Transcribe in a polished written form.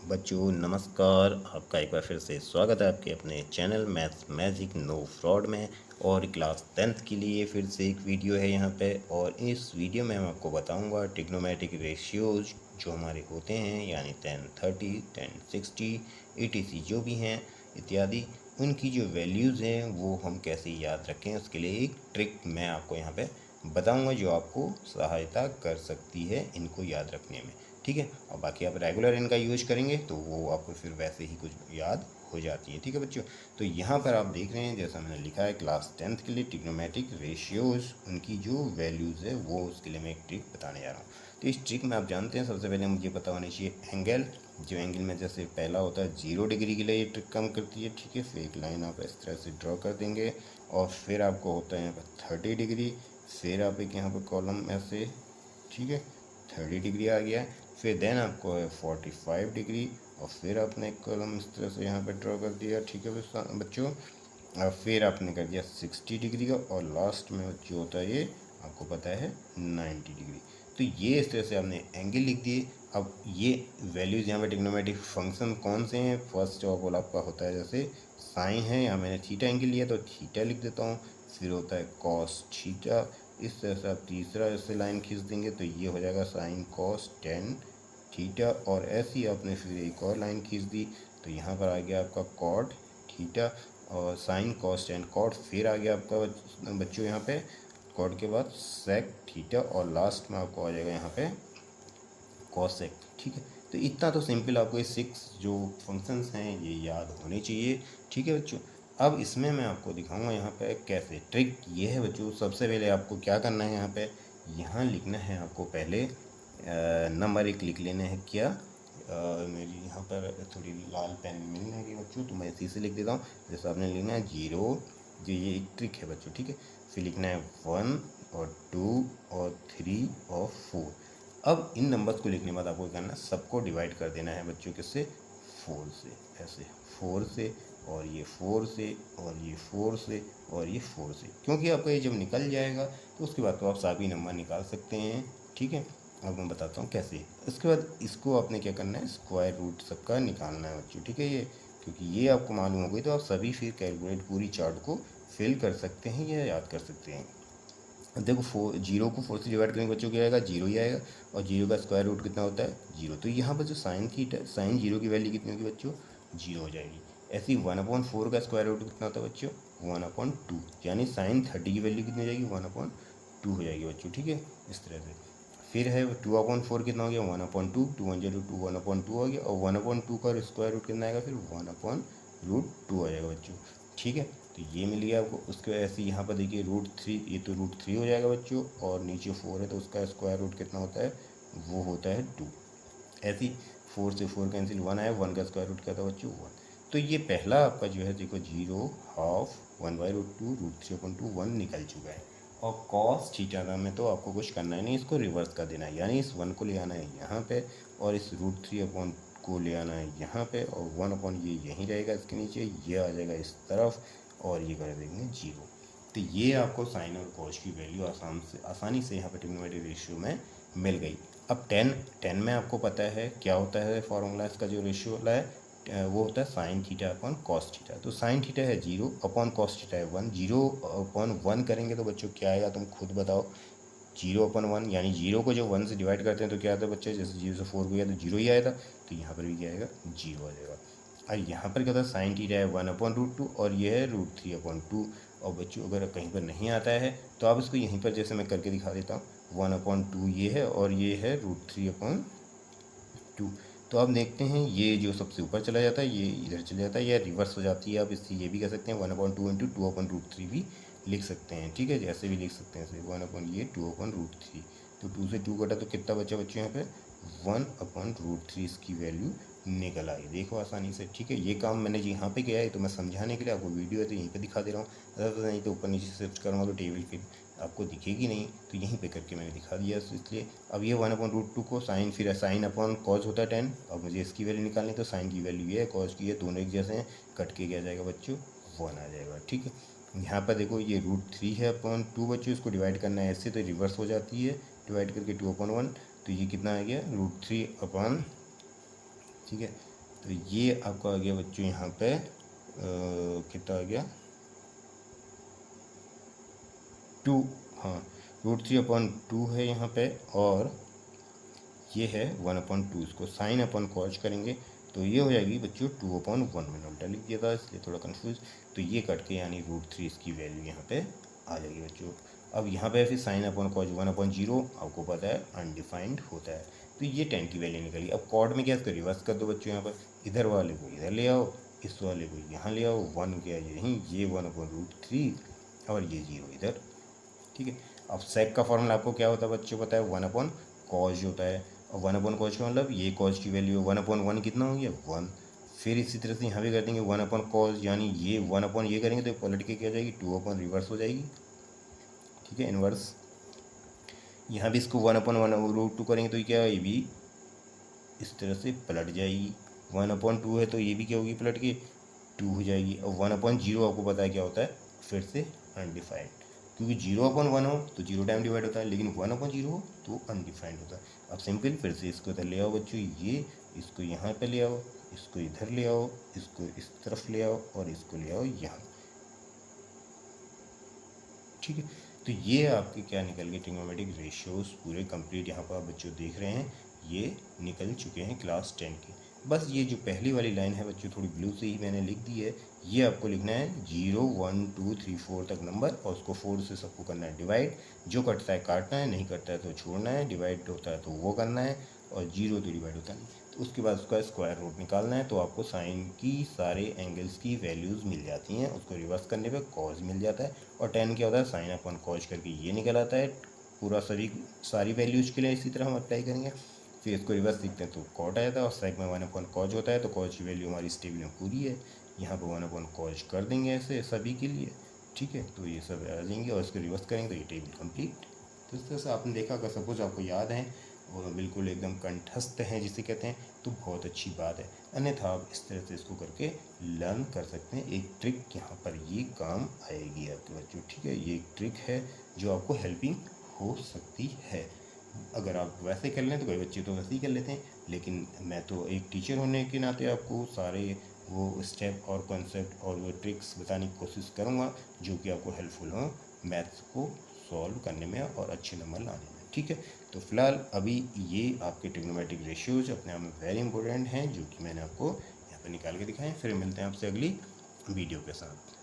बच्चों नमस्कार। आपका एक बार फिर से स्वागत है आपके अपने channel maths magic no fraud में। और क्लास 10th के लिए फिर से एक वीडियो है यहाँ पे। और इस वीडियो में मैं आपको बताऊँगा ट्रिग्नोमेट्रिक रेशियोज जो हमारे होते हैं, यानी 1030, 1060 etc जो भी हैं इत्यादि, उनकी जो वैल्यूज़ हैं वो हम कैसे याद रखें, उसके लिए एक ट्रिक मैं आपको यहाँ पे बताऊँगा जो आपको सहायता कर सकती है इनको याद रखने में। ठीक है, और बाकी आप रेगुलर इनका यूज करेंगे तो वो आपको फिर वैसे ही कुछ याद हो जाती है। ठीक है बच्चों, तो यहाँ पर आप देख रहे हैं जैसा मैंने लिखा है क्लास 10th के लिए ट्रिग्नोमेट्रिक रेशियोज, उनकी जो वैल्यूज़ है वो उसके लिए मैं एक ट्रिक बताने जा रहा हूँ। तो इस ट्रिक में आप जानते हैं सबसे पहले मुझे पता होना चाहिए एंगल। जो एंगल में जैसे पहला होता है 0 डिग्री के लिए ये ट्रिक काम करती है। ठीक है, फिर एक लाइन आप इस तरह से ड्रॉ कर देंगे और फिर आपको होता है यहाँ पर 30 डिग्री। फिर आप एक यहाँ पर कॉलम ऐसे, ठीक है 30 डिग्री आ गया। फिर देन आपको है 45 डिग्री और फिर आपने एक कॉलम इस तरह से यहाँ पे ड्रॉ कर दिया। ठीक है बच्चों, और फिर आपने कर दिया 60 डिग्री का, और लास्ट में जो होता है ये आपको पता है 90 डिग्री। तो ये इस तरह से आपने एंगल लिख दिए। अब ये वैल्यूज़ यहाँ पे ट्रिग्नोमेट्रिक फंक्शन कौन से हैं, फर्स्ट ऑफ ऑल आपका होता है जैसे साइन है, यहाँ मैंने थीटा एंगल लिया तो थीटा लिख देता हूँ। फिर होता है कॉस थीटा, इस तरह से आप तीसरा ऐसे लाइन खींच देंगे तो ये हो जाएगा साइन कॉस 10 थीटा। और ऐसी आपने फिर एक और लाइन खींच दी तो यहाँ पर आ गया आपका कॉट थीटा और साइन कॉस 10 कॉट। फिर आ गया आपका बच्चों यहाँ पे कॉट के बाद सेक थीटा और लास्ट में आपको आ जाएगा यहाँ पे कॉसेक। ठीक है, तो इतना तो सिंपल आपको ये 6 जो फंक्शंस हैं ये याद होने चाहिए। ठीक है बच्चों, अब इसमें मैं आपको दिखाऊंगा यहाँ पे कैसे। ट्रिक ये है बच्चों, सबसे पहले आपको क्या करना है, यहाँ लिखना है आपको पहले नंबर 1 लिख लेना है। क्या मेरी यहाँ पर थोड़ी लाल पेन मिल जाएगी बच्चों तो मैं इसी से लिख देता हूँ। जैसे आपने लिखना है 0, जो ये एक ट्रिक है बच्चों। ठीक है, फिर लिखना है 1 और 2 और 3 और 4। अब इन नंबर्स को लिखने के बाद आपको क्या करना है, सबको डिवाइड कर देना है बच्चों किससे, 4 से। ऐसे 4 से और ये 4 से और ये 4 से और ये 4 से, क्योंकि आपका ये जब निकल जाएगा तो उसके बाद तो आप सभी नंबर निकाल सकते हैं। ठीक है, अब मैं बताता हूँ कैसे। इसके बाद इसको आपने क्या करना है, स्क्वायर रूट सबका निकालना है बच्चों। ठीक है, ये क्योंकि ये आपको मालूम हो गई तो आप सभी फिर कैलकुलेट पूरी चार्ट को फिल कर सकते हैं या याद कर सकते हैं। देखो 0 को 4 से डिवाइड करेंगे बच्चों क्या आएगा, 0 ही आएगा। और 0 का स्क्वायर रूट कितना होता है, 0। तो यहाँ पर जो साइन थीटा, साइन 0 की वैल्यू कितनी होगी बच्चों, 0 हो जाएगी। ऐसे ही 1/4 का स्क्वायर रूट कितना होता है बच्चों, 1/2। यानी साइन 30 की वैल्यू कितनी हो जाएगी, 1/2 हो जाएगी बच्चों। ठीक है, इस तरह से। फिर है 2/4 कितना हो गया, 1/2, 2 1 2 1/2 हो गया। और 1/2 का स्क्वायर रूट कितना आएगा, फिर 1/2 आ जाएगा बच्चों। ठीक है, तो ये मिल गया आपको। उसके ऐसे यहाँ पर देखिए √3, ये तो √3 हो जाएगा बच्चों, और नीचे 4 है तो उसका स्क्वायर रूट कितना होता है, वो होता है 2। ऐसे ही 4 से 4 कैंसिल, 1 आया, 1 का स्क्वायर रूट क्या था बच्चों, 1। तो ये पहला आपका जो है देखो 0, हाफ, 1/√2, √3/2, 1 निकल चुका है। और कॉस थीटा में तो आपको कुछ करना है नहीं, इसको रिवर्स कर देना है। यानी इस 1 को ले आना है यहाँ पे और इस √3 को ले आना है यहाँ पे, और 1 ये यहीं रहेगा इसके नीचे, ये आ जाएगा इस तरफ और ये कर देंगे 0। तो ये आपको साइन और कॉस की वैल्यू आसानी से यहाँ पे ट्रिग्नोमेट्रिक रेशियो में मिल गई। अब 10 में आपको पता है क्या होता है फॉर्मूला, इसका जो रेशियो वाला है वो होता है sine theta upon cos theta. तो साइन थीटा है 0 अपॉन कॉस थीटा है 1। 0/1 करेंगे तो बच्चों क्या आएगा, तुम खुद बताओ। 0/1 यानी 0 को जब 1 से डिवाइड करते हैं तो क्या आता है बच्चे, जैसे 0 से 4 को गया तो 0 ही आया था, तो यहाँ पर भी क्या आएगा, 0 आ जाएगा। और यहाँ पर क्या होता है, साइन थीटा है 1/√2 और ये है √3/2। और बच्चों अगर कहीं पर नहीं आता है तो आप इसको यहीं पर जैसे मैं करके दिखा देता हूँ, 1/2 ये है और ये है √3/2। तो आप देखते हैं ये जो सबसे ऊपर चला जाता है ये इधर चला जाता है, या रिवर्स हो जाती है। आप इससे ये भी कह सकते हैं 1/2 इंटू 2/√3 भी लिख सकते हैं। ठीक है, जैसे भी लिख सकते हैं ऐसे 1/2/√3। तो 2 से 2 कटा तो कितना बचा बच्चों यहाँ पे, 1/√3 इसकी वैल्यू निकल आई। देखो आसानी से। ठीक है, ये काम मैंने जी यहाँ पे किया है तो मैं समझाने के लिए आपको वीडियो है तो यहीं पे दिखा दे रहा हूँ। अगर नहीं तो ऊपर नीचे शिफ्ट करूँगा तो टेबल फिर आपको दिखेगी नहीं, तो यहीं पे करके मैंने दिखा दिया इसलिए। अब ये 1/√2 को साइन, फिर साइन अपॉन कॉज होता है 10। अब मुझे इसकी वैल्यू निकालनी तो साइन की वैल्यू ये है, कॉज की है, दोनों एक जैसे हैं, कट के क्या जाएगा बच्चों, 1 आ जाएगा। ठीक है, यहाँ पर देखो ये √3 है अपॉन 2 बच्चों, इसको डिवाइड करना है ऐसे तो रिवर्स हो जाती है, डिवाइड करके 2/1। तो ये कितना आ गया, √3 अपॉन, ठीक है तो ये आपका आ गया बच्चों यहाँ पे कितना आ गया 2, हाँ √3/2 है यहाँ पे, और ये है 1/2। इसको साइन अपन कॉज करेंगे तो ये हो जाएगी बच्चों 2/1। मैंने उल्टा लिख दिया था इसलिए थोड़ा कंफ्यूज। तो ये कट के यानी √3 इसकी वैल्यू यहाँ पे आ जाएगी बच्चों। अब यहाँ पे फिर साइन अपन कॉज 1/0 आपको पता है अनडिफाइंड होता है, तो ये 10 की वैल्यू निकली। अब कॉर्ड में क्या इसको रिवर्स कर दो बच्चों, यहाँ पर इधर वाले को इधर ले आओ, इस वाले को यहाँ ले आओ, 1 क्या यहीं, ये 1/√3 और ये 0 इधर, ठीक है। अब सेक का फॉर्मूला आपको क्या होता है बच्चों पता है, 1/cos होता है। और 1/cos का मतलब ये cos की वैल्यू 1/1 कितना हो गया 1। फिर इसी तरह से यहाँ भी कर देंगे 1/cos, यानी ये 1/ ये करेंगे तो पलट के क्या हो जाएगी 2/ रिवर्स हो जाएगी, ठीक है, इनवर्स। यहाँ भी इसको 1/1√2 करेंगे तो क्या ये भी इस तरह से पलट जाएगी। 1/2 है तो ये भी क्या होगी पलट के 2 हो जाएगी। और 1/0 आपको पता है क्या होता है, फिर से अनडिफाइंड, क्योंकि 0/1 हो तो 0 टाइम डिवाइड होता है, लेकिन 1/0 हो तो अनडिफाइंड होता है। अब सिंपल फिर से इसको इधर ले आओ बच्चों, ये इसको यहाँ पे ले आओ, इसको इधर ले आओ, इसको इस तरफ ले आओ और इसको ले आओ यहाँ, ठीक है। तो ये आपके क्या निकल गए ट्रिग्नोमेट्रिक रेशियोज पूरे कंप्लीट, यहाँ पर आप बच्चों देख रहे हैं ये निकल चुके हैं क्लास 10 के। बस ये जो पहली वाली लाइन है बच्चों थोड़ी ब्लू से ही मैंने लिख दी है, ये आपको लिखना है 0 1 2 3 4 तक नंबर, और उसको 4 से सबको करना है डिवाइड। जो कटता है काटना है, नहीं कटता है तो छोड़ना है, डिवाइड होता है तो वो करना है, और 0 तो डिवाइड होता नहीं। तो उसके बाद उसका स्क्वायर रूट निकालना है, तो आपको साइन की सारे एंगल्स की वैल्यूज़ मिल जाती हैं, उसको रिवर्स करने पे कॉज मिल जाता है। और 10 क्या होता है, साइन अपन कॉज करके ये निकल आता है पूरा, सारी वैल्यूज़ के लिए इसी तरह हम अप्लाई करेंगे। फिर इसको रिवर्स देखते हैं तो कॉट आ जाता है, और सेक में 1/cos होता है, तो कॉज की वैल्यू हमारी इस टेबल में पूरी है। यहाँ पर 1/cos कर देंगे ऐसे सभी के लिए, ठीक है। तो ये सब आ जाएंगे और इसको रिवर्स करेंगे तो ये टेबल कंप्लीट। तो इस तरह से आपने देखा, अगर सपोज आपको याद है और बिल्कुल एकदम कंठस्थ हैं जिसे कहते हैं, तो बहुत अच्छी बात है। अन्यथा आप इस तरह से इसको करके लर्न कर सकते हैं। एक ट्रिक यहाँ पर ये काम आएगी आपके बच्चों, ठीक है। ये एक ट्रिक है जो आपको हेल्पिंग हो सकती है। अगर आप वैसे कर लें तो कई बच्चे तो वैसे ही कर लेते हैं, लेकिन मैं तो एक टीचर होने के नाते आपको सारे वो स्टेप और कॉन्सेप्ट और वो ट्रिक्स बताने की कोशिश करूँगा जो कि आपको हेल्पफुल हो मैथ्स को सॉल्व करने में और अच्छे नंबर लाने में, ठीक है। तो फिलहाल अभी ये आपके ट्रिग्नोमेट्रिक रेशियोज अपने आप में वेरी इंपॉर्टेंट हैं, जो कि मैंने आपको यहाँ पर निकाल के दिखाएं। फिर मिलते हैं आपसे अगली वीडियो के साथ।